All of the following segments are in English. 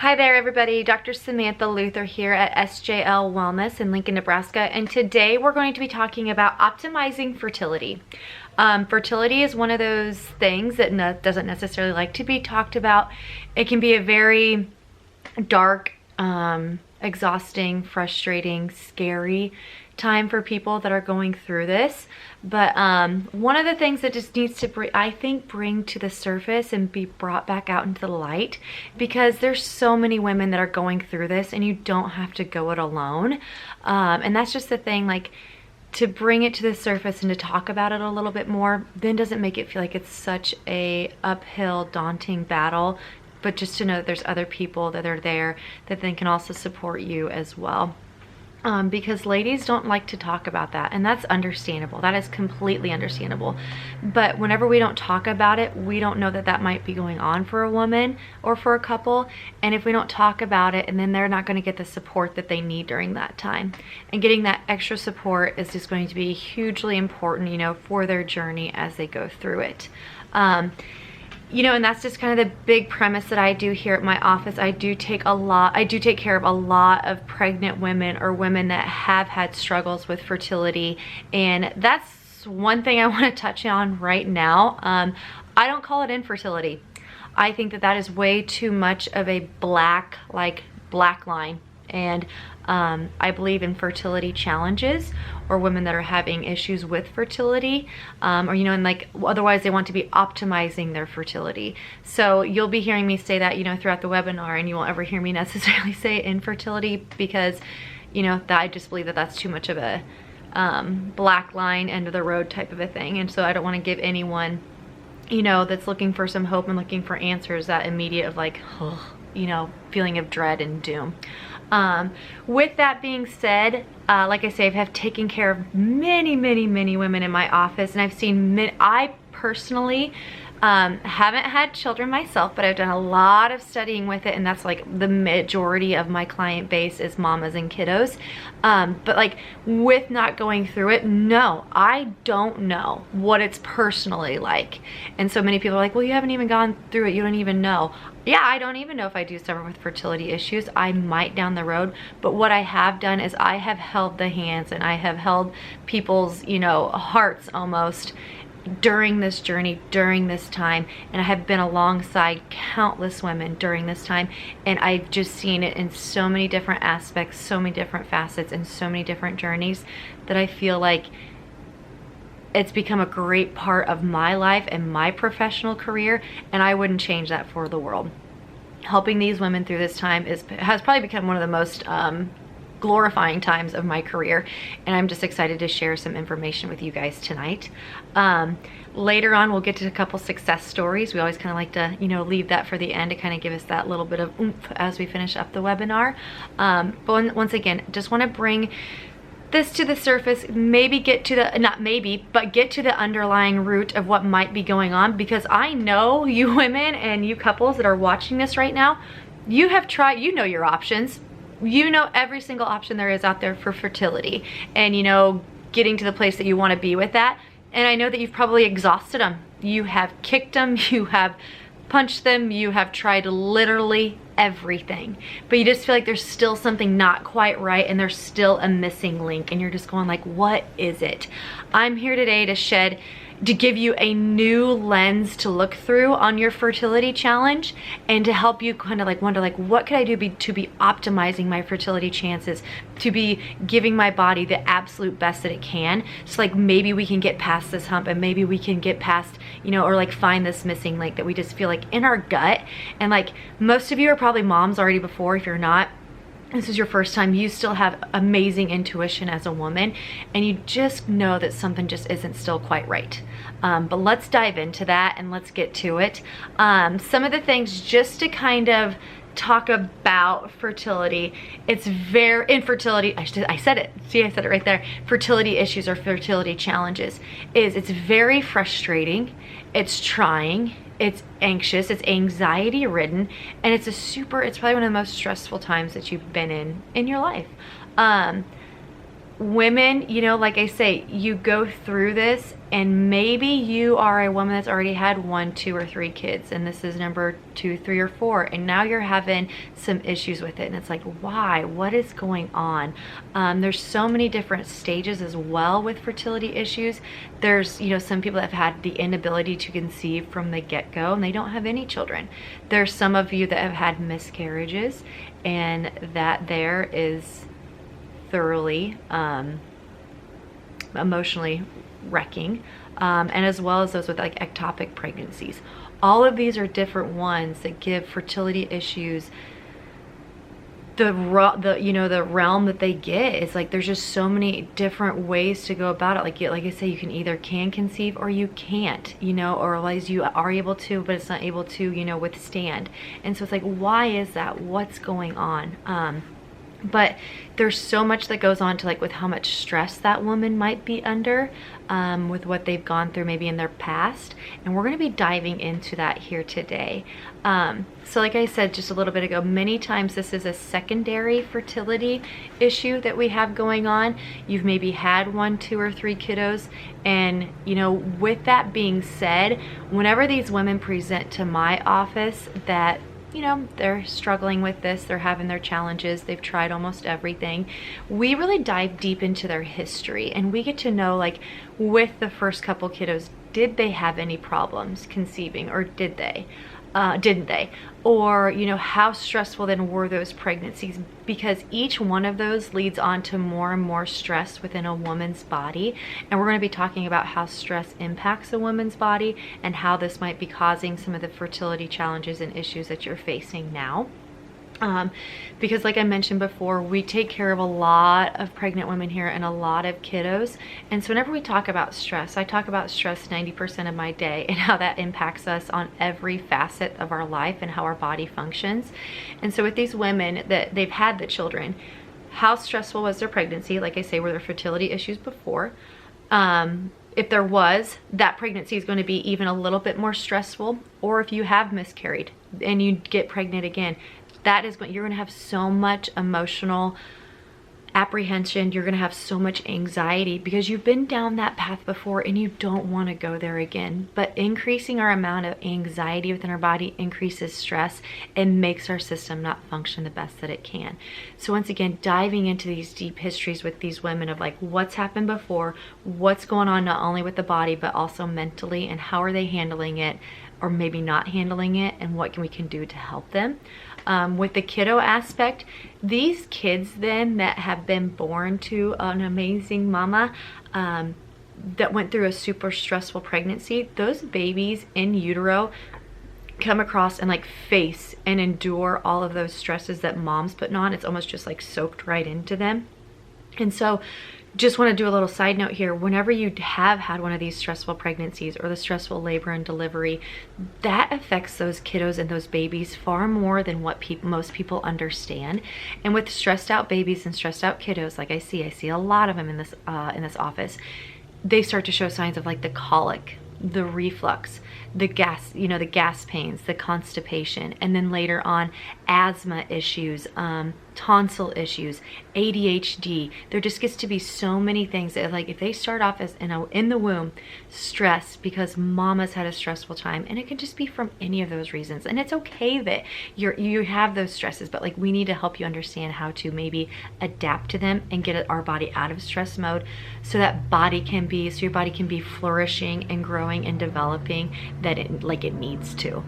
Hi there everybody, Dr. Samantha Luther here at SJL Wellness in Lincoln, Nebraska, and today we're going to be talking about optimizing fertility. Fertility is one of those things that doesn't necessarily like to be talked about. It can be a very dark, exhausting, frustrating, scary time for people that are going through this. But one of the things that just needs to bring to the surface and be brought back out into the light, because there's so many women that are going through this and you don't have to go it alone. And that's just the thing, like, to bring it to the surface and to talk about it a little bit more then doesn't make it feel like it's such a uphill, daunting battle, but just to know that there's other people that are there that then can also support you as well. Because ladies don't like to talk about that, and that's understandable. That is completely understandable. But whenever we don't talk about it, we don't know that that might be going on for a woman or for a couple. And if we don't talk about it, and then they're not going to get the support that they need during that time. And getting that extra support is just going to be hugely important, you know, for their journey as they go through it. You know, and that's just kind of the big premise that I do here at my office. I do take care of a lot of pregnant women or women that have had struggles with fertility. And that's one thing I want to touch on right now. I don't call it infertility. I think that that is way too much of a black line. And I believe in fertility challenges, or women that are having issues with fertility, or, you know, and like otherwise they want to be optimizing their fertility. So you'll be hearing me say that, you know, throughout the webinar, and you won't ever hear me necessarily say infertility, because, you know, that I just believe that that's too much of a black line, end of the road type of a thing. And so I don't want to give anyone, you know, that's looking for some hope and looking for answers that immediate of like, you know, feeling of dread and doom. With that being said, like I say, I have taken care of many women in my office, and I've seen I personally haven't had children myself, but I've done a lot of studying with it, and that's like the majority of my client base is mamas and kiddos. But like with not going through it, no, I don't know what it's personally like. And so many people are like, well, you haven't even gone through it, you don't even know. Yeah, I don't even know if I do suffer with fertility issues. I might down the road, but what I have done is I have held the hands, and I have held people's, you know, hearts almost during this journey, during this time, and I have been alongside countless women during this time, and I've just seen it in so many different aspects, so many different facets, and so many different journeys, that I feel like it's become a great part of my life and my professional career, and I wouldn't change that for the world. Helping these women through this time has probably become one of the most glorifying times of my career, and I'm just excited to share some information with you guys tonight. Later on, we'll get to a couple success stories. We always kind of like to, you know, leave that for the end to kind of give us that little bit of oomph as we finish up the webinar. But once again, just want to bring this to the surface, maybe get to the, not maybe, but get to the underlying root of what might be going on, because I know you women and you couples that are watching this right now, you have tried, you know your options. You know every single option there is out there for fertility, and, you know, getting to the place that you want to be with that. And I know that you've probably exhausted them. You have kicked them, you have punched them, you have tried literally everything, but you just feel like there's still something not quite right, and there's still a missing link, and you're just going like, what is it? I'm here today to give you a new lens to look through on your fertility challenge, and to help you kind of like wonder, like, what could I do to be optimizing my fertility chances, to be giving my body the absolute best that it can, so like maybe we can get past this hump, and maybe we can get past, you know, or like find this missing link that we just feel like in our gut. And like most of you are probably moms already before. If you're not, this is your first time, you still have amazing intuition as a woman, and you just know that something just isn't still quite right. But let's dive into that and let's get to it. Some of the things just to kind of talk about fertility. It's very, infertility, I said it, see, I said it right there. Fertility issues or fertility challenges it's very frustrating, it's trying, it's anxious, it's anxiety ridden, and it's probably one of the most stressful times that you've been in your life. women, you know, like I say, you go through this, and maybe you are a woman that's already had 1, 2, or 3 kids, and this is number 2, 3, or 4, and now you're having some issues with it, and it's like, why? What is going on? There's so many different stages as well with fertility issues. There's, you know, some people that have had the inability to conceive from the get-go, and they don't have any children. There's some of you that have had miscarriages, and that there is thoroughly emotionally wrecking, and as well as those with like ectopic pregnancies. All of these are different ones that give fertility issues the realm that they get. Is like there's just so many different ways to go about it. Like I say, you can either conceive or you can't, you know, or otherwise you are able to, but it's not able to, you know, withstand. And so it's like, why is that? What's going on? But there's so much that goes on to like with how much stress that woman might be under, with what they've gone through maybe in their past. And we're going to be diving into that here today. So like I said just a little bit ago, many times this is a secondary fertility issue that we have going on. You've maybe had 1, 2, or 3 kiddos. And, you know, with that being said, whenever these women present to my office that, you know, they're struggling with this, they're having their challenges, they've tried almost everything, we really dive deep into their history, and we get to know, like, with the first couple kiddos, did they have any problems conceiving, or didn't they? Or, you know, how stressful then were those pregnancies? Because each one of those leads on to more and more stress within a woman's body. And we're going to be talking about how stress impacts a woman's body and how this might be causing some of the fertility challenges and issues that you're facing now. Because like I mentioned before, we take care of a lot of pregnant women here and a lot of kiddos. And so whenever we talk about stress, I talk about stress 90% of my day and how that impacts us on every facet of our life and how our body functions. And so with these women that they've had the children, how stressful was their pregnancy? Like I say, were there fertility issues before? If there was, that pregnancy is going to be even a little bit more stressful. Or if you have miscarried and you get pregnant again, that is what you're going to have so much emotional apprehension. You're going to have so much anxiety because you've been down that path before and you don't want to go there again. But increasing our amount of anxiety within our body increases stress and makes our system not function the best that it can. So once again, diving into these deep histories with these women of like what's happened before, what's going on not only with the body but also mentally, and how are they handling it or maybe not handling it, and what we can do to help them. With the kiddo aspect, these kids then that have been born to an amazing mama that went through a super stressful pregnancy, those babies in utero come across and like face and endure all of those stresses that mom's putting on. It's almost just like soaked right into them. And so just want to do a little side note here. Whenever you have had one of these stressful pregnancies or the stressful labor and delivery, that affects those kiddos and those babies far more than what most people understand. And with stressed out babies and stressed out kiddos, like I see a lot of them in this office, they start to show signs of like the colic, the reflux, the gas pains, the constipation, and then later on asthma issues, tonsil issues, ADHD. There just gets to be so many things that, like, if they start off as in the womb stressed because mama's had a stressful time, and it can just be from any of those reasons, and it's okay that you have those stresses, but like we need to help you understand how to maybe adapt to them and get our body out of stress mode so your body can be flourishing and growing and developing that it needs to.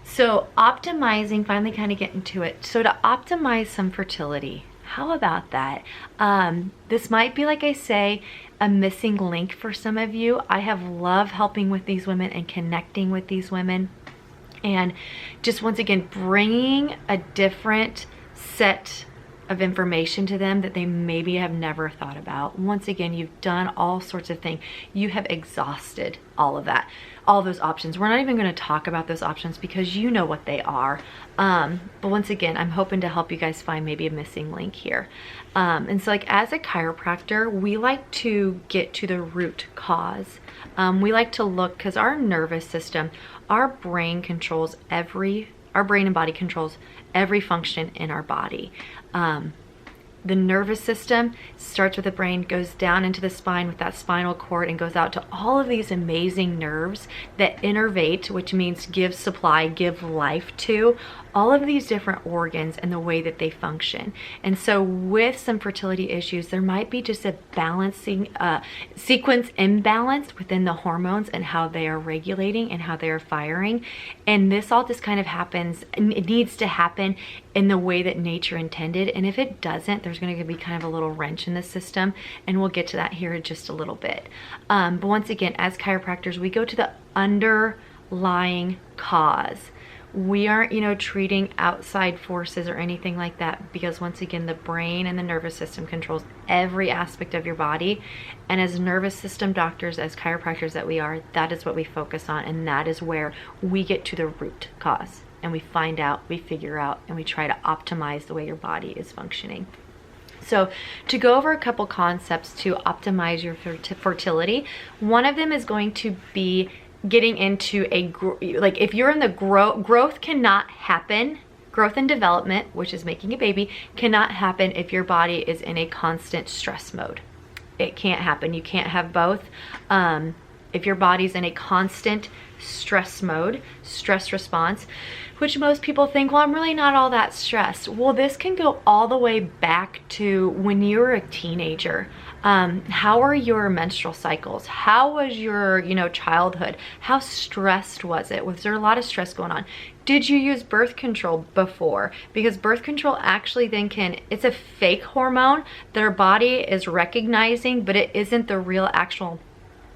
So optimizing, finally kind of getting to it. So to optimize some fertility, how about that? This might be, like I say, a missing link for some of you. I have loved helping with these women and connecting with these women, and just once again bringing a different set of information to them that they maybe have never thought about. Once again, you've done all sorts of things. You have exhausted all of that, all those options. We're not even going to talk about those options because you know what they are. But once again, I'm hoping to help you guys find maybe a missing link here. And so like as a chiropractor, we like to get to the root cause. We like to look, because our nervous system, our brain and body controls every function in our body. The nervous system starts with the brain, goes down into the spine with that spinal cord, and goes out to all of these amazing nerves that innervate, which means give supply, give life to all of these different organs and the way that they function. And so with some fertility issues, there might be just a balancing sequence imbalance within the hormones and how they are regulating and how they are firing. And this all just kind of happens, and it needs to happen in the way that nature intended. And if it doesn't, there's going to be kind of a little wrench in the system, and we'll get to that here in just a little bit. But once again, as chiropractors, we go to the underlying cause. We aren't, treating outside forces or anything like that, because once again, the brain and the nervous system controls every aspect of your body. And as nervous system doctors, as chiropractors that we are, that is what we focus on, and that is where we get to the root cause. And we find out, we figure out, and we try to optimize the way your body is functioning. So to go over a couple concepts to optimize your fertility, one of them is going to be getting into if you're in the growth cannot happen. Growth and development, which is making a baby, cannot happen if your body is in a constant stress mode. It can't happen. You can't have both. If your body's in a constant stress mode, stress response, which most people think, well, I'm really not all that stressed. Well, this can go all the way back to when you were a teenager. How are your menstrual cycles? How was your, childhood? How stressed was it? Was there a lot of stress going on? Did you use birth control before? Because birth control actually then it's a fake hormone that our body is recognizing, but it isn't the real actual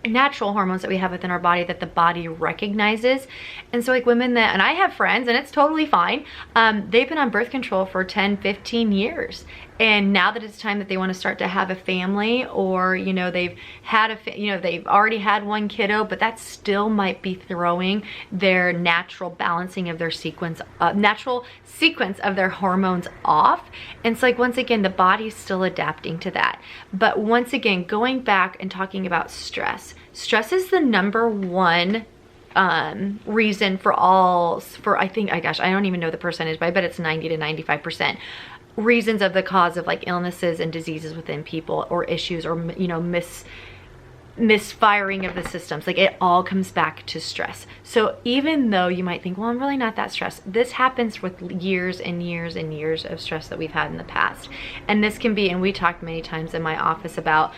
natural hormones that we have within our body that the body recognizes. And so like women and I have friends, and it's totally fine, they've been on birth control for 10, 15 years. And now that it's time that they want to start to have a family, or, they've had they've already had one kiddo, but that still might be throwing their natural balancing of their natural sequence of their hormones off. And so like, once again, the body's still adapting to that. But once again, going back and talking about stress is the number one reason for I don't even know the percentage, but I bet it's 90 to 95% reasons of the cause of like illnesses and diseases within people, or issues, or misfiring of the systems. Like, it all comes back to stress. So even though you might think, well, I'm really not that stressed, this happens with years and years and years of stress that we've had in the past. And this can be, and we talked many times in my office about,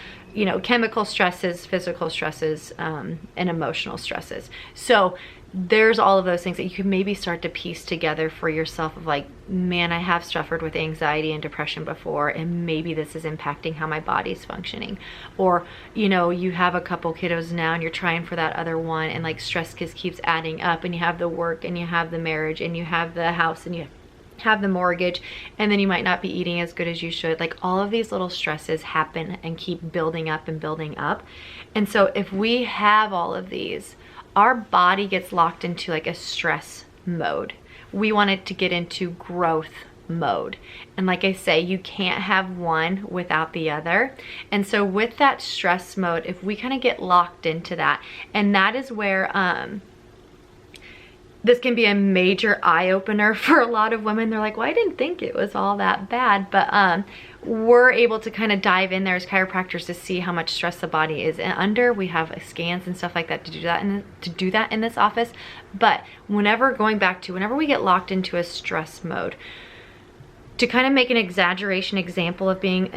chemical stresses, physical stresses, and emotional stresses. So there's all of those things that you can maybe start to piece together for yourself of like, man, I have suffered with anxiety and depression before, and maybe this is impacting how my body's functioning. Or, you have a couple kiddos now and you're trying for that other one, and like stress just keeps adding up, and you have the work, and you have the marriage, and you have the house, and you have the mortgage, and then you might not be eating as good as you should. Like, all of these little stresses happen and keep building up and building up. And so if we have all of these, our body gets locked into like a stress mode. We want it to get into growth mode. And like I say, you can't have one without the other. And so with that stress mode, if we kind of get locked into that, and that is where this can be a major eye-opener for a lot of women. They're like, well, I didn't think it was all that bad. But we're able to kind of dive in there as chiropractors to see how much stress the body is under. We have scans and stuff like that to do that in this office. But whenever we get locked into a stress mode, to kind of make an exaggeration example of being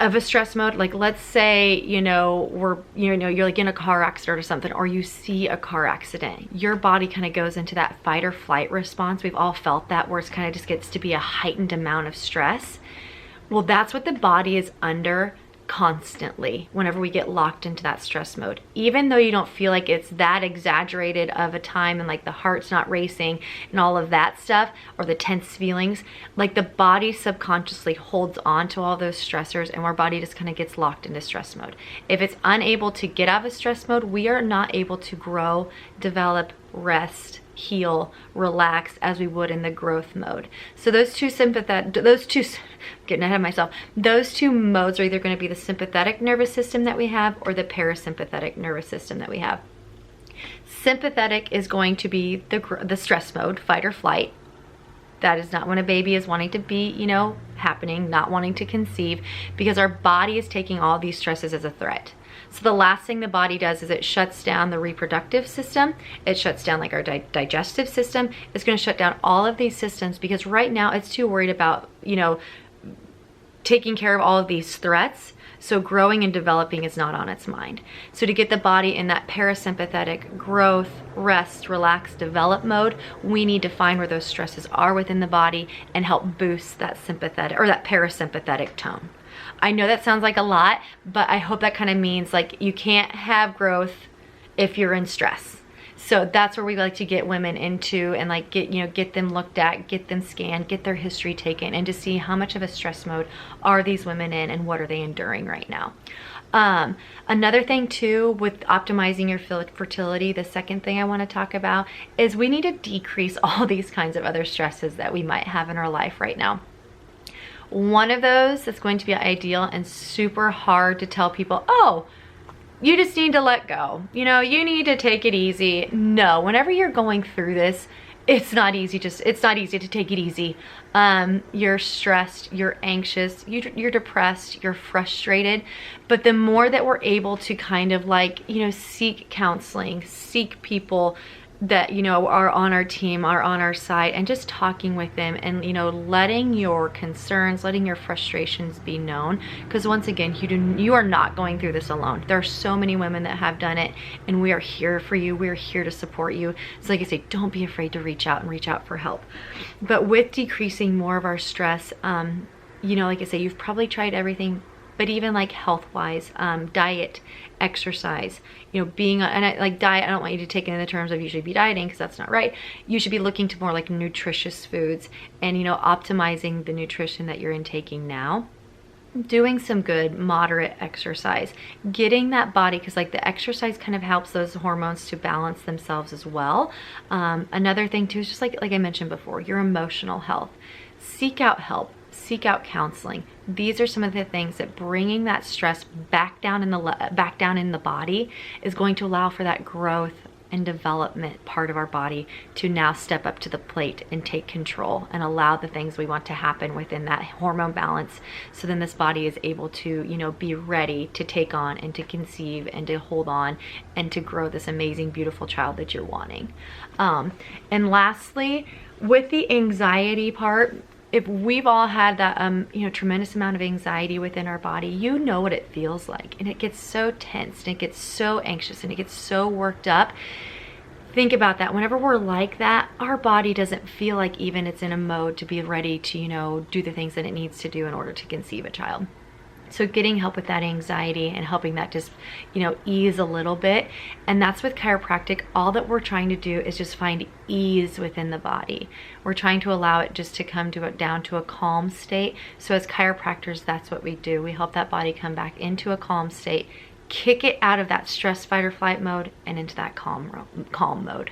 of a stress mode, like let's say, you're like in a car accident or something, or you see a car accident, your body kind of goes into that fight or flight response. We've all felt that, where it's kind of just gets to be a heightened amount of stress. Well, that's what the body is under constantly whenever we get locked into that stress mode. Even though you don't feel like it's that exaggerated of a time, and like the heart's not racing and all of that stuff, or the tense feelings, like the body subconsciously holds on to all those stressors, and our body just kind of gets locked into stress mode. If it's unable to get out of stress mode, we are not able to grow, develop, rest, heal, relax as we would in the growth mode. So those two getting ahead of myself, those two modes are either going to be the sympathetic nervous system that we have, or the parasympathetic nervous system that we have. Sympathetic is going to be the stress mode, fight or flight. That is not when a baby is wanting to be, you know, happening, not wanting to conceive, because our body is taking all these stresses as a threat. So the last thing the body does is it shuts down the reproductive system. It shuts down like our digestive system. It's going to shut down all of these systems because right now it's too worried about, you know, taking care of all of these threats. So growing and developing is not on its mind. So to get the body in that parasympathetic growth, rest, relax, develop mode, we need to find where those stresses are within the body and help boost that sympathetic or that parasympathetic tone. I know that sounds like a lot, but I hope that kind of means like you can't have growth if you're in stress. So that's where we like to get women into and like get them looked at, get them scanned, get their history taken, and to see how much of a stress mode are these women in and what are they enduring right now. Another thing too with optimizing your fertility, the second thing I want to talk about is we need to decrease all these kinds of other stresses that we might have in our life right now. One of those that's going to be ideal and super hard to tell people, oh, you just need to let go. You know, you need to take it easy. No, whenever you're going through this, it's not easy. It's not easy to take it easy. You're stressed, you're anxious, you're depressed, you're frustrated. But the more that we're able to kind of like, you know, seek counseling, seek people that, you know, are on our team, are on our side, and just talking with them and, you know, letting your concerns, letting your frustrations be known. Because once again, you are not going through this alone. There are so many women that have done it, and we are here for you. We're here to support you. So like I say, don't be afraid to reach out and reach out for help. But with decreasing more of our stress, you know, like I say, you've probably tried everything, but even like health-wise, diet, exercise, you know, being on, and like diet, I don't want you to take it in the terms of you should be dieting because that's not right. You should be looking to more like nutritious foods and, you know, optimizing the nutrition that you're intaking now. Doing some good moderate exercise, getting that body, because like the exercise kind of helps those hormones to balance themselves as well. Another thing too is just like I mentioned before, your emotional health. Seek out help. Seek out counseling. These are some of the things that bringing that stress back down in the body is going to allow for that growth and development part of our body to now step up to the plate and take control and allow the things we want to happen within that hormone balance. So then this body is able to, you know, be ready to take on and to conceive and to hold on and to grow this amazing, beautiful child that you're wanting. And lastly, with the anxiety part, if we've all had that, you know, tremendous amount of anxiety within our body, you know what it feels like. And it gets so tense and it gets so anxious and it gets so worked up. Think about that. Whenever we're like that, our body doesn't feel like even it's in a mode to be ready to, you know, do the things that it needs to do in order to conceive a child. So getting help with that anxiety and helping that just, you know, ease a little bit. And that's with chiropractic. All that we're trying to do is just find ease within the body. We're trying to allow it just to come down to a calm state. So as chiropractors, that's what we do. We help that body come back into a calm state, kick it out of that stress, fight or flight mode and into that calm mode.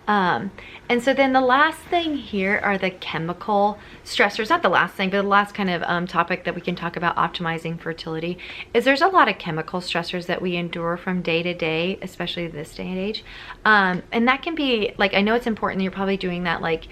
And so then the last thing here are the chemical stressors. Not the last thing, but the last kind of topic that we can talk about optimizing fertility is there's a lot of chemical stressors that we endure from day to day, especially this day and age. And that can be like, I know it's important that you're probably doing that like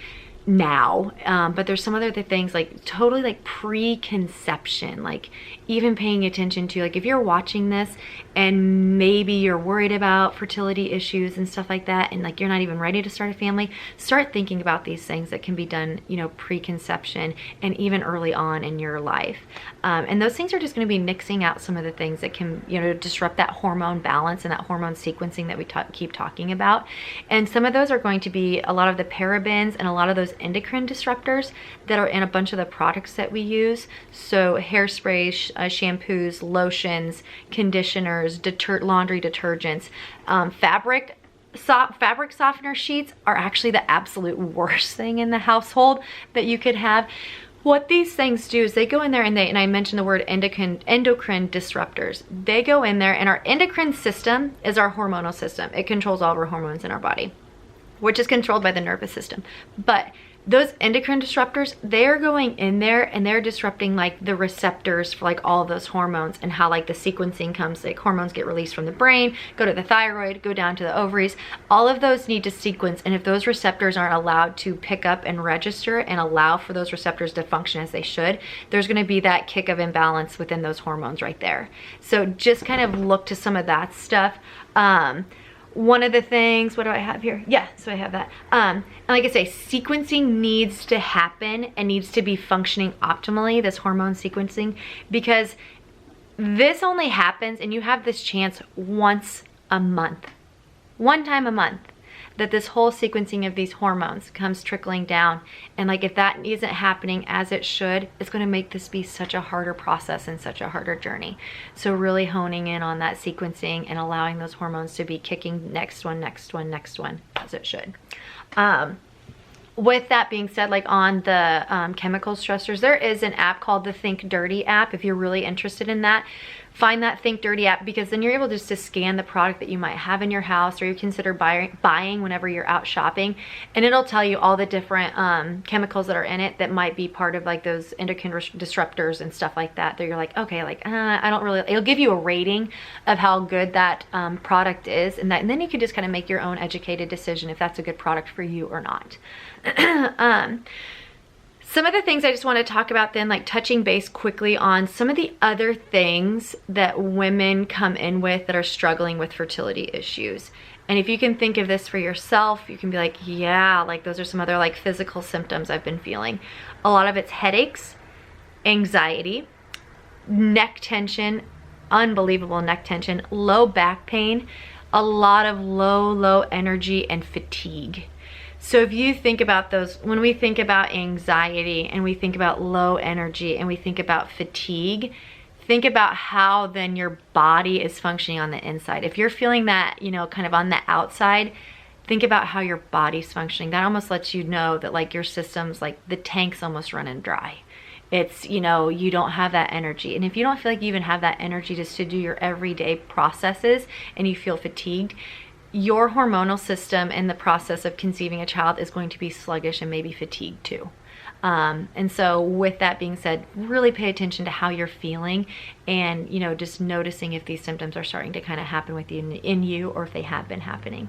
now, but there's some other things like totally like preconception, like even paying attention to, like if you're watching this and maybe you're worried about fertility issues and stuff like that, and like you're not even ready to start a family, start thinking about these things that can be done, you know, preconception and even early on in your life. And those things are just going to be mixing out some of the things that can, you know, disrupt that hormone balance and that hormone sequencing that we keep talking about. And some of those are going to be a lot of the parabens and a lot of those endocrine disruptors that are in a bunch of the products that we use. So hairsprays, shampoos, lotions, conditioners, laundry detergents, fabric softener sheets are actually the absolute worst thing in the household that you could have. What these things do is they go in there and I mentioned the word endocrine disruptors. They go in there, and our endocrine system is our hormonal system. It controls all of our hormones in our body, which is controlled by the nervous system. But those endocrine disruptors, they're going in there and they're disrupting like the receptors for like all of those hormones, and how like the sequencing comes, like hormones get released from the brain, go to the thyroid, go down to the ovaries. All of those need to sequence, and if those receptors aren't allowed to pick up and register and allow for those receptors to function as they should, there's going to be that kick of imbalance within those hormones right there. So just kind of look to some of that stuff. One of the things, what do I have here? Yeah, so I have that. And like I say, sequencing needs to happen and needs to be functioning optimally, this hormone sequencing, because this only happens, and you have this chance once a month, one time a month, that this whole sequencing of these hormones comes trickling down. And like, if that isn't happening as it should, it's going to make this be such a harder process and such a harder journey. So really honing in on that sequencing and allowing those hormones to be kicking next one, next one, next one, as it should. With that being said, like on the chemical stressors, there is an app called the Think Dirty app. If you're really interested in that, find that Think Dirty app, because then you're able just to scan the product that you might have in your house or you consider buying whenever you're out shopping, and it'll tell you all the different chemicals that are in it that might be part of like those endocrine disruptors and stuff like that. That you're like, okay, like I don't really. It'll give you a rating of how good that product is, and then you can just kind of make your own educated decision if that's a good product for you or not. Some of the things I just want to talk about then, like touching base quickly on some of the other things that women come in with that are struggling with fertility issues. And if you can think of this for yourself, you can be like, yeah, like those are some other like physical symptoms I've been feeling. A lot of it's headaches, anxiety, neck tension, unbelievable neck tension, low back pain, a lot of low energy, and fatigue. So if you think about those, when we think about anxiety and we think about low energy and we think about fatigue, think about how then your body is functioning on the inside. If you're feeling that, you know, kind of on the outside, think about how your body's functioning. That almost lets you know that like your system's like the tank's almost running dry. It's, you know, you don't have that energy. And if you don't feel like you even have that energy just to do your everyday processes and you feel fatigued, your hormonal system in the process of conceiving a child is going to be sluggish and maybe fatigued too. And so with that being said, really pay attention to how you're feeling, and, you know, just noticing if these symptoms are starting to kind of happen with you in you, or if they have been happening.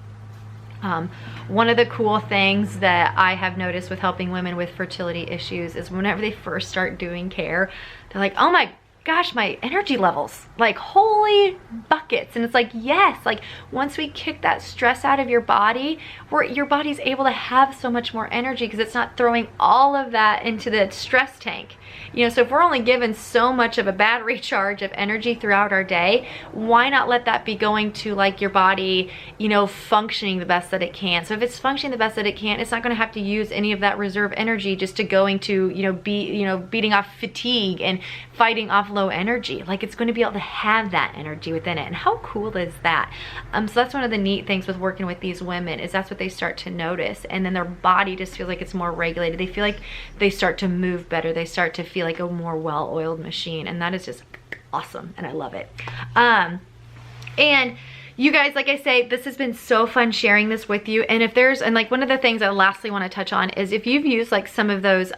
One of the cool things that I have noticed with helping women with fertility issues is whenever they first start doing care, they're like, oh my gosh, my energy levels, like holy buckets. And it's like, yes, like once we kick that stress out of your body, your body's able to have so much more energy because it's not throwing all of that into the stress tank. You know, so if we're only given so much of a battery charge of energy throughout our day, why not let that be going to like your body, you know, functioning the best that it can. So if it's functioning the best that it can, it's not going to have to use any of that reserve energy just to going to, beating off fatigue and fighting off low energy. Like, it's going to be able to have that energy within it. And how cool is that? So that's one of the neat things with working with these women, is that's what they start to notice. And then their body just feels like it's more regulated. They feel like they start to move better. They start to feel like a more well-oiled machine. And that is just awesome. And I love it. And you guys, like I say, this has been so fun sharing this with you. And if there's, and like one of the things I lastly want to touch on is if you've used like some of those,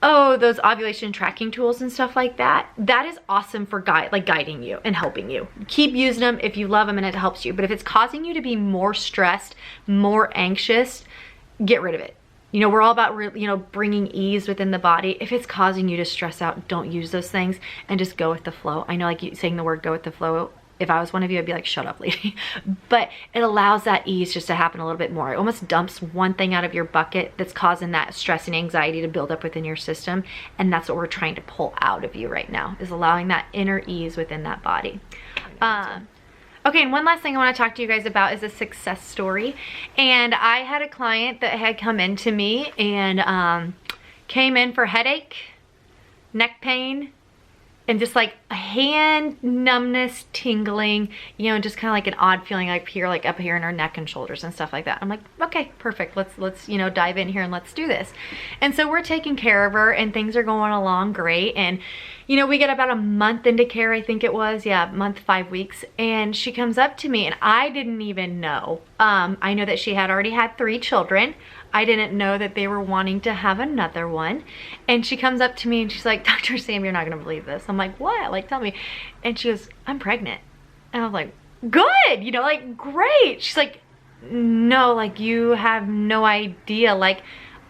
those ovulation tracking tools and stuff like that, that is awesome for guiding you and helping you. Keep using them if you love them and it helps you. But if it's causing you to be more stressed, more anxious, get rid of it. You know, we're all about, bringing ease within the body. If it's causing you to stress out, don't use those things and just go with the flow. I know, like saying the word go with the flow, if I was one of you, I'd be like, shut up, lady. But it allows that ease just to happen a little bit more. It almost dumps one thing out of your bucket that's causing that stress and anxiety to build up within your system. And that's what we're trying to pull out of you right now, is allowing that inner ease within that body. Okay, and one last thing I want to talk to you guys about is a success story. And I had a client that had come in to me and came in for headache, neck pain, and just like a hand numbness, tingling, just kind of like an odd feeling up here in her neck and shoulders and stuff like that. I'm like, okay, perfect. Let's dive in here and let's do this. And so we're taking care of her and things are going along great. And we get about a month into care, I think it was. Yeah, month, 5 weeks. And she comes up to me and I didn't even know. I know that she had already had 3 children. I didn't know that they were wanting to have another one. And she comes up to me and she's like, Dr. Sam, you're not gonna believe this. I'm like, what? Like, tell me. And she goes, I'm pregnant. And I was like, good, you know, like, great. She's like, no, like, you have no idea. Like,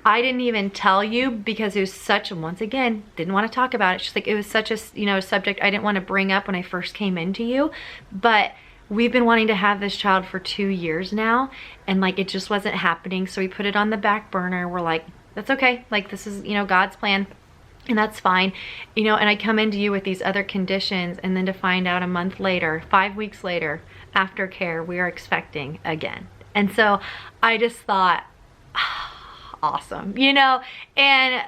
I didn't even tell you because it was such, once again, didn't want to talk about it. She's like, it was such a, you know, subject I didn't want to bring up when I first came into you, but we've been wanting to have this child for 2 years now, and like, it just wasn't happening. So we put it on the back burner. We're like, that's okay. Like, this is, you know, God's plan, and that's fine. You know, and I come into you with these other conditions, and then to find out a month later, 5 weeks later, after care, we are expecting again. And so I just thought, awesome, you know, and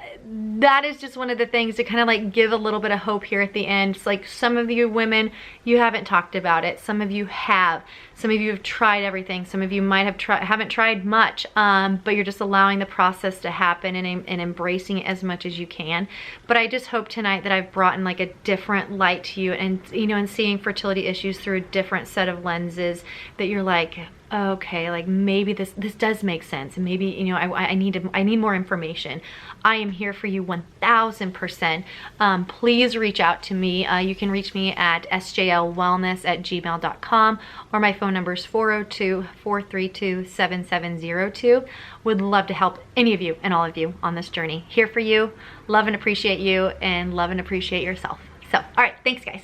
that is just one of the things to kind of like give a little bit of hope here at the end. It's like, some of you women, you haven't talked about it. Some of you have. Some of you have tried everything. Some of you might have haven't tried much, but you're just allowing the process to happen and embracing it as much as you can. But I just hope tonight that I've brought in like a different light to you, and you know, and seeing fertility issues through a different set of lenses, that you're like, okay, like, maybe this does make sense, and maybe, you know, I need more information. I am here for you 1000%. Please reach out to me. You can reach me at sjlwellness@gmail.com, or my phone number is 402-432-7702. Would love to help any of you and all of you on this journey. Here for you, love and appreciate you, and love and appreciate yourself. So, all right, thanks guys.